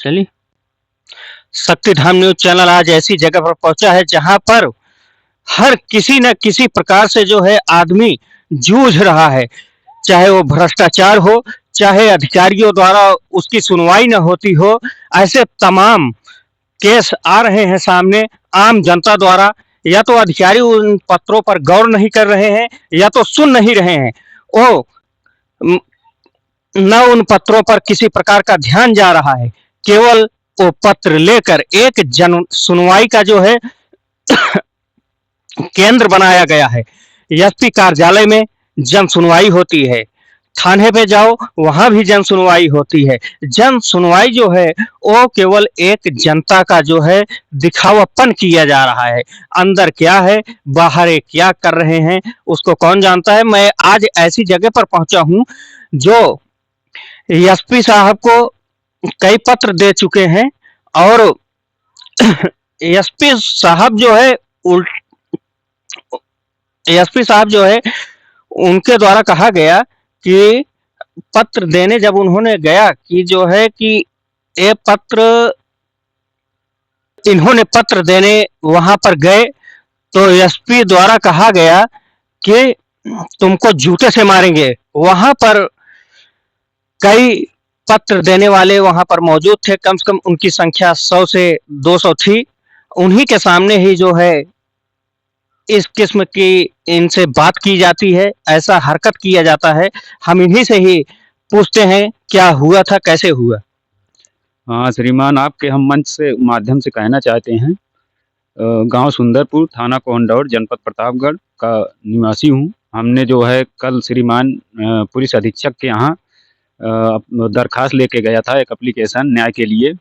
चलिए। Shakti Dham news channel आज ऐसी जगह पर पहुंचा है जहां पर हर किसी न किसी प्रकार से जो है आदमी जूझ रहा है, चाहे वो भ्रष्टाचार हो, चाहे अधिकारियों द्वारा उसकी सुनवाई न होती हो। ऐसे तमाम केस आ रहे हैं सामने आम जनता द्वारा। या तो अधिकारी उन पत्रों पर गौर नहीं कर रहे हैं या तो सुन नहीं रहे हैं। वो न उन पत्रों पर किसी प्रकार का ध्यान जा रहा है। केवल वो पत्र लेकर एक जन सुनवाई का जो है केंद्र बनाया गया है। एसपी कार्यालय में जन सुनवाई होती है, थाने पे जाओ वहां भी जन सुनवाई होती है। जन सुनवाई जो है वो केवल एक जनता का जो है दिखावापन किया जा रहा है। अंदर क्या है, बाहर ये क्या कर रहे हैं, उसको कौन जानता है। मैं आज ऐसी जगह पर पहुंचा हूं जो एसपी साहब को कई पत्र दे चुके हैं और एसपी साहब जो है एसपी साहब जो है उनके द्वारा कहा गया कि पत्र देने जब उन्होंने गया कि जो है कि ये पत्र इन्होंने पत्र देने वहां पर गए तो एसपी द्वारा कहा गया कि तुमको जूते से मारेंगे। वहां पर कई पत्र देने वाले वहां पर मौजूद थे, कम से कम उनकी संख्या 100 से 200 थी। उन्हीं के सामने ही जो है इस किस्म की इनसे बात की जाती है, ऐसा हरकत किया जाता है। हम इन्हीं से ही पूछते हैं क्या हुआ था, कैसे हुआ। हाँ श्रीमान, आपके हम मंच से माध्यम से कहना चाहते हैं, गांव सुंदरपुर, थाना कोहंडौर, जनपद प्रतापगढ़ का निवासी हूं। हमने जो है कल श्रीमान पुलिस अधीक्षक के यहाँ दरखास्त लेके गया था एक एप्लीकेशन न्याय के लिए।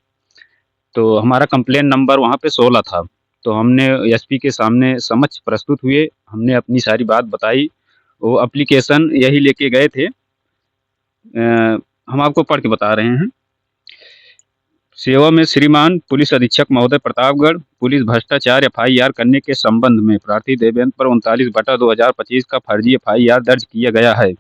तो हमारा कंप्लेन नंबर वहाँ पे 16 था। तो हमने एसपी के सामने समक्ष प्रस्तुत हुए, हमने अपनी सारी बात बताई। वो एप्लीकेशन यही लेके गए थे। हम आपको पढ़ के बता रहे हैं। सेवा में श्रीमान पुलिस अधीक्षक महोदय प्रतापगढ़, पुलिस भ्रष्टाचार एफआईआर करने के संबंध में प्रार्थी देवेंद्र पर 39/2025 का फर्जी एफआईआर दर्ज किया गया है,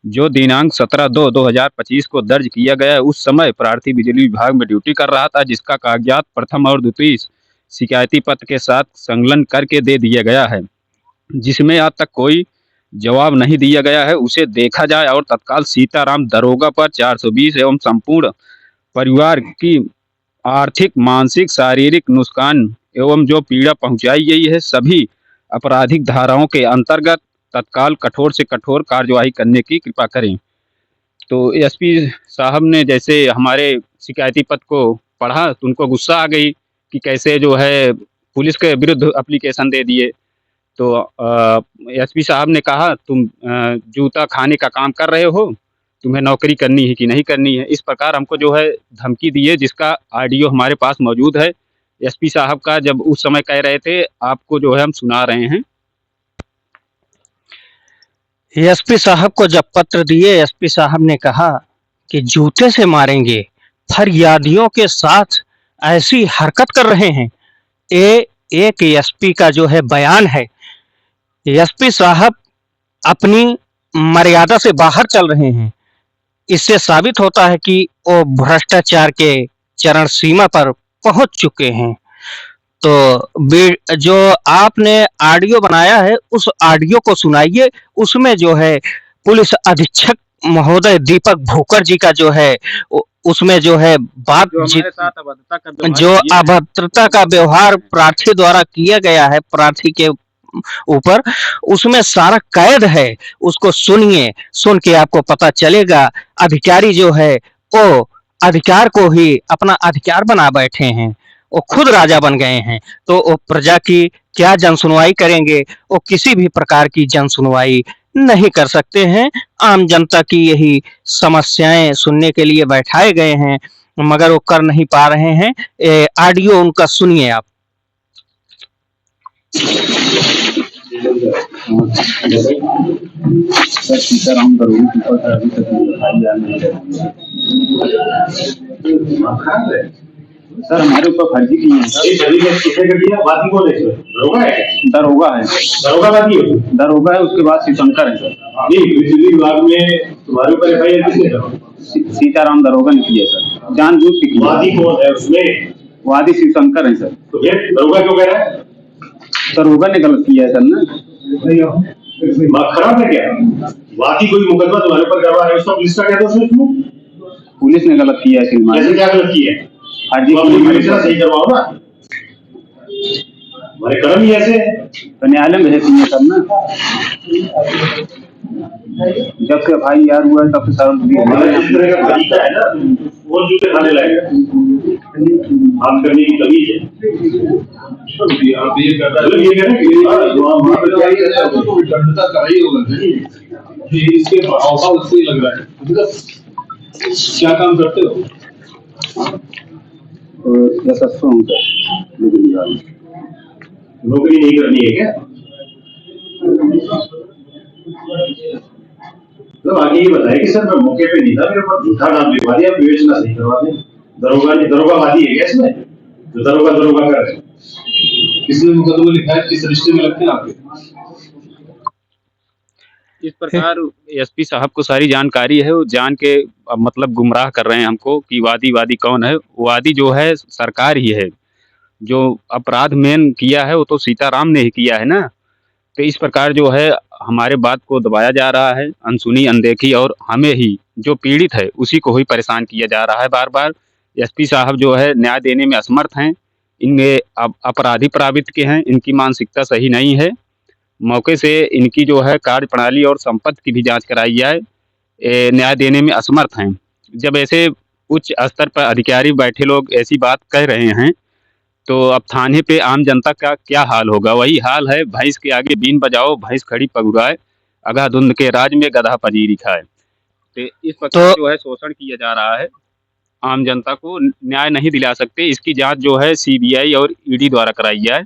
जो दिनांक 17/2/2025 को दर्ज किया गया है। उस समय प्रार्थी बिजली विभाग में ड्यूटी कर रहा था, जिसका कागजात प्रथम और द्वितीय शिकायती पत्र के साथ संलग्न करके दे दिया गया है, जिसमें आज तक कोई जवाब नहीं दिया गया है। उसे देखा जाए और तत्काल सीताराम दरोगा पर 420 एवं संपूर्ण परिवार की आर्थिक, मानसिक, शारीरिक नुकसान एवं जो पीड़ा पहुंचाई गई है, सभी आपराधिक धाराओं के अंतर्गत तत्काल कठोर से कठोर कार्यवाही करने की कृपा करें। तो एसपी साहब ने जैसे हमारे शिकायती पत्र को पढ़ा तो उनको गुस्सा आ गई कि कैसे जो है पुलिस के विरुद्ध एप्लीकेशन दे दिए। तो एसपी साहब ने कहा, तुम जूता खाने का काम कर रहे हो, तुम्हें नौकरी करनी है कि नहीं करनी है। इस प्रकार हमको जो है धमकी दी है, जिसका ऑडियो हमारे पास मौजूद है एसपी साहब का, जब उस समय कह रहे थे, आपको जो है हम सुना रहे हैं। एसपी साहब को जब पत्र दिए, एसपी साहब ने कहा कि जूते से मारेंगे, फरियादियों के साथ ऐसी हरकत कर रहे हैं। ये एक एसपी का जो है बयान है। एसपी साहब अपनी मर्यादा से बाहर चल रहे हैं। इससे साबित होता है कि वो भ्रष्टाचार के चरण सीमा पर पहुंच चुके हैं। तो जो आपने ऑडियो बनाया है उस ऑडियो को सुनाइए। उसमें जो है पुलिस अधीक्षक महोदय दीपक भूकर जी का जो है उसमें जो है बात जो अभद्रता का व्यवहार प्रार्थी द्वारा किया गया है प्रार्थी के ऊपर, उसमें सारा कैद है। उसको सुनिए, सुन के आपको पता चलेगा। अधिकारी जो है वो अधिकार को ही अपना अधिकार बना बैठे हैं, वो खुद राजा बन गए हैं। तो वो प्रजा की क्या जन सुनवाई करेंगे? वो किसी भी प्रकार की जन सुनवाई नहीं कर सकते हैं। आम जनता की यही समस्याएं सुनने के लिए बैठाए गए हैं, मगर वो कर नहीं पा रहे हैं। ऑडियो उनका सुनिए आप। सीताराम दरोगा अभी तक सर हमारे ऊपर फर्जी की है। बात ही बोले दरोगा है, दरोगा है, दरोगा बात ही दरोगा है। उसके बाद शिवशंकर है सर। बिजली विभाग में तुम्हारे ऊपर एफआईआर किसने करा? सीताराम दरोगा ने किया सर। जानबूझ के किया। वादी कौन है उसमें? वादी शिवशंकर है सर। तो फिर दरोगा क्यों कह रहा है? दरोगा ने गलत किया है सर ना। दिमाग खराब है क्या? वादी कोई मुकदमा तुम्हारे ऊपर करवा है, उसका पुलिस का क्या दोष है उसमें? पुलिस ने गलत किया है श्रीमान। कैसे क्या गलत किया है? फर्जी पुलिस सही करवाओ ना, हमारे कर्म ही ऐसे है। तो न्यायालय में भेज दिए सर ना। जब से FIR हुआ है तब से सर इस तरह का तरीका है ना, वो जूते खाने लायक बात करने की तमीज है। आप ये कहता है ये कह रहे हैं कि दंडता कराई होगा कि इसके अवसर उससे लग रहा है। क्या काम करते हो? SSO हूँ सर। नौकरी नहीं करनी है क्या? तो आगे ये बताया कि सर मैं मौके पे नहीं था, मेरे ऊपर झूठा नाम लिखवा दिया, विवेचना सही करवा दी। दरोगावादी है क्या इसमें जो दरोगा कर रहे हैं? किसने मुकदमा लिखा है, किस रिश्ते में लगते हैं आपके? इस प्रकार SP साहब को सारी जानकारी है, वो जान के मतलब गुमराह कर रहे हैं हमको कि वादी कौन है। वादी जो है सरकार ही है। जो अपराध मेन किया है वो तो सीताराम ने ही किया है ना। तो इस प्रकार जो है हमारे बात को दबाया जा रहा है, अनसुनी अनदेखी, और हमें ही जो पीड़ित है उसी को ही परेशान किया जा रहा है बार बार। SP साहब जो है न्याय देने में असमर्थ हैं। इनमें अपराधी प्रवृत्ति के हैं, इनकी मानसिकता सही नहीं है। मौके से इनकी जो है कार्य प्रणाली और संपत्ति की भी जांच कराई जाए। न्याय देने में असमर्थ हैं। जब ऐसे उच्च स्तर पर अधिकारी बैठे लोग ऐसी बात कह रहे हैं तो अब थाने पे आम जनता का क्या हाल होगा? वही हाल है, भैंस के आगे बीन बजाओ, भैंस खड़ी पगुराए, अगाधुंध के राज में गधा पजीरी खाए। तो इस प्रकार जो है शोषण किया जा रहा है, आम जनता को न्याय नहीं दिला सकते। इसकी जांच जो है CBI और ED द्वारा कराई जाए।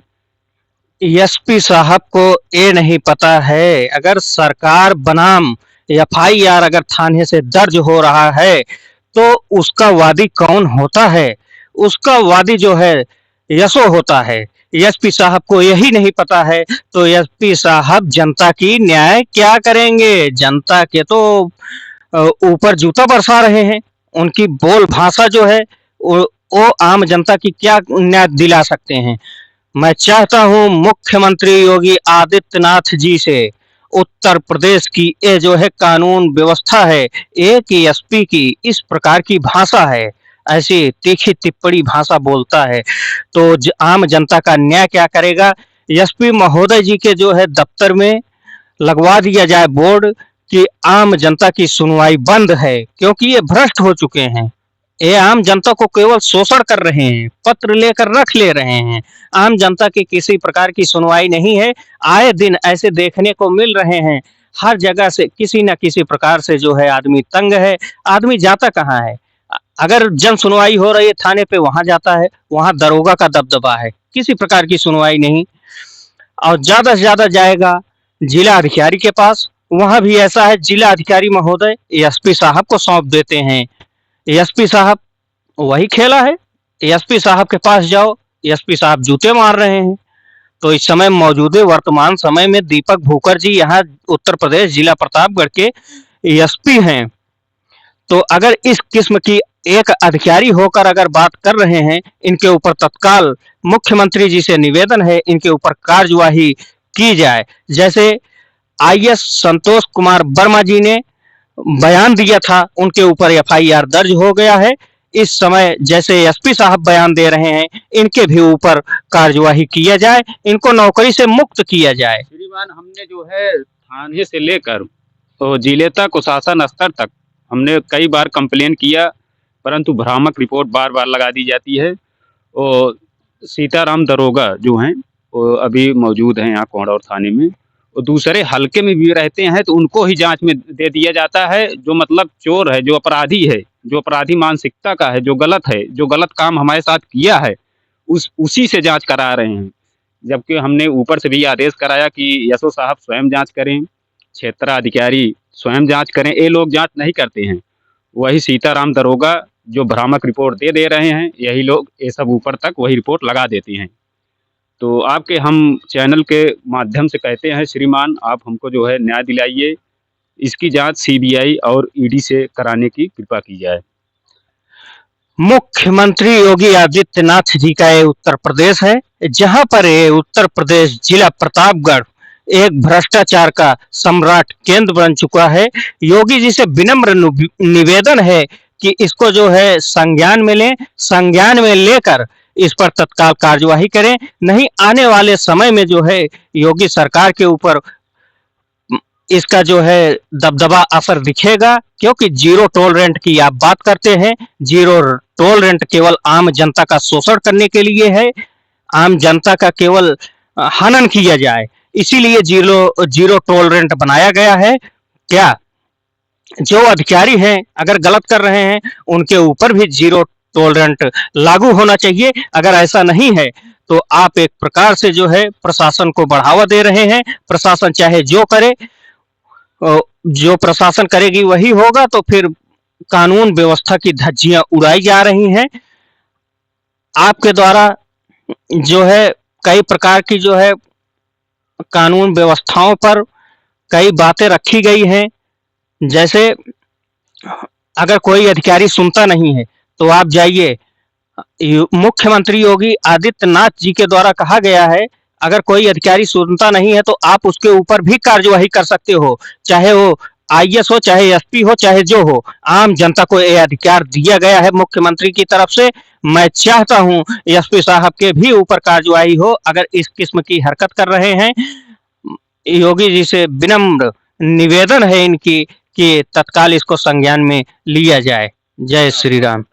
SP साहब को ये नहीं पता है, अगर सरकार बनाम FIR अगर थाने से दर्ज हो रहा है तो उसका वादी कौन होता है? उसका वादी जो है यशो होता है। SP साहब को यही नहीं पता है तो SP साहब जनता की न्याय क्या करेंगे? जनता के तो ऊपर जूता बरसा रहे हैं। उनकी बोल भाषा जो है वो आम जनता की क्या न्याय दिला सकते हैं? मैं चाहता हूं मुख्यमंत्री योगी आदित्यनाथ जी से उत्तर प्रदेश की ये जो है कानून व्यवस्था है, एक SP की इस प्रकार की भाषा है, ऐसी तीखी टिप्पणी भाषा बोलता है तो आम जनता का न्याय क्या करेगा? SP महोदय जी के जो है दफ्तर में लगवा दिया जाए बोर्ड कि आम जनता की सुनवाई बंद है, क्योंकि ये भ्रष्ट हो चुके हैं। ये आम जनता को केवल शोषण कर रहे हैं, पत्र लेकर रख ले रहे हैं। आम जनता की किसी प्रकार की सुनवाई नहीं है। आए दिन ऐसे देखने को मिल रहे हैं, हर जगह से किसी न किसी प्रकार से जो है आदमी तंग है। आदमी जाता कहाँ है? अगर जन सुनवाई हो रही है थाने पे, वहां जाता है, वहां दरोगा का दबदबा है, किसी प्रकार की सुनवाई नहीं। और ज्यादा से ज्यादा जाएगा जिला अधिकारी के पास, वहां भी ऐसा है, जिला अधिकारी महोदय SP साहब को सौंप देते हैं। SP साहब वही खेला है, SP साहब के पास जाओ, SP साहब जूते मार रहे हैं। तो इस समय मौजूदा वर्तमान समय में दीपक भूकर जी यहाँ उत्तर प्रदेश जिला प्रतापगढ़ के SP हैं। तो अगर इस किस्म की एक अधिकारी होकर अगर बात कर रहे हैं, इनके ऊपर तत्काल मुख्यमंत्री जी से निवेदन है, इनके ऊपर कार्यवाही की जाए। जैसे IS संतोष कुमार वर्मा जी ने बयान दिया था, उनके ऊपर FIR दर्ज हो गया है। इस समय जैसे SP साहब बयान दे रहे हैं, इनके भी ऊपर कार्यवाही किया जाए, इनको नौकरी से मुक्त किया जाए। श्रीमान, हमने जो है थाने से लेकर तो जिले तक, शासन स्तर तक हमने कई बार कंप्लेन किया, परंतु भ्रामक रिपोर्ट बार बार लगा दी जाती है। और सीताराम दरोगा जो हैं वो अभी मौजूद हैं यहाँ कोंडाउर थाने में, और दूसरे हल्के में भी रहते हैं तो उनको ही जांच में दे दिया जाता है। जो मतलब चोर है, जो अपराधी है, जो अपराधी मानसिकता का है, जो गलत है, जो गलत काम हमारे साथ किया है, उसी से जांच करा रहे हैं। जबकि हमने ऊपर से भी आदेश कराया कि यशो साहब स्वयं जांच करें, क्षेत्राधिकारी स्वयं जांच करें, ये लोग जांच नहीं करते हैं। वही सीताराम दरोगा जो भ्रामक रिपोर्ट दे रहे हैं, यही लोग ये सब ऊपर तक वही रिपोर्ट लगा देते हैं। तो आपके हम चैनल के माध्यम से कहते हैं, श्रीमान आप हमको जो है न्याय दिलाइए, इसकी जांच CBI और ED से कराने की कृपा की जाए। मुख्यमंत्री योगी आदित्यनाथ जी का ये उत्तर प्रदेश है, जहां पर ये उत्तर प्रदेश जिला प्रतापगढ़ एक भ्रष्टाचार का सम्राट केंद्र बन चुका है। योगी जी से विनम्र निवेदन है कि इसको जो है संज्ञान में लें, संज्ञान में लेकर इस पर तत्काल कार्यवाही करें, नहीं आने वाले समय में जो है योगी सरकार के ऊपर इसका जो है दबदबा असर दिखेगा, क्योंकि जीरो टॉलरेंट की आप बात करते हैं। जीरो टॉलरेंट केवल आम जनता का शोषण करने के लिए है, आम जनता का केवल हनन किया जाए, इसीलिए जीरो टॉलरेंट बनाया गया है। क्या जो अधिकारी हैं अगर गलत कर रहे हैं उनके ऊपर भी जीरो टॉलरेंट लागू होना चाहिए। अगर ऐसा नहीं है तो आप एक प्रकार से जो है प्रशासन को बढ़ावा दे रहे हैं। प्रशासन चाहे जो करे, जो प्रशासन करेगी वही होगा, तो फिर कानून व्यवस्था की धज्जियां उड़ाई जा रही हैं। आपके द्वारा जो है कई प्रकार की जो है कानून व्यवस्थाओं पर कई बातें रखी गई हैं, जैसे अगर कोई अधिकारी सुनता नहीं है तो आप जाइए, मुख्यमंत्री योगी आदित्यनाथ जी के द्वारा कहा गया है अगर कोई अधिकारी सुनता नहीं है तो आप उसके ऊपर भी कार्यवाही कर सकते हो, चाहे वो आईएएस हो, चाहे एसपी हो, चाहे जो हो। आम जनता को यह अधिकार दिया गया है मुख्यमंत्री की तरफ से। मैं चाहता हूं एसपी साहब के भी ऊपर कार्यवाही हो अगर इस किस्म की हरकत कर रहे हैं। योगी जी से विनम्र निवेदन है इनकी कि तत्काल इसको संज्ञान में लिया जाए। जय श्री राम।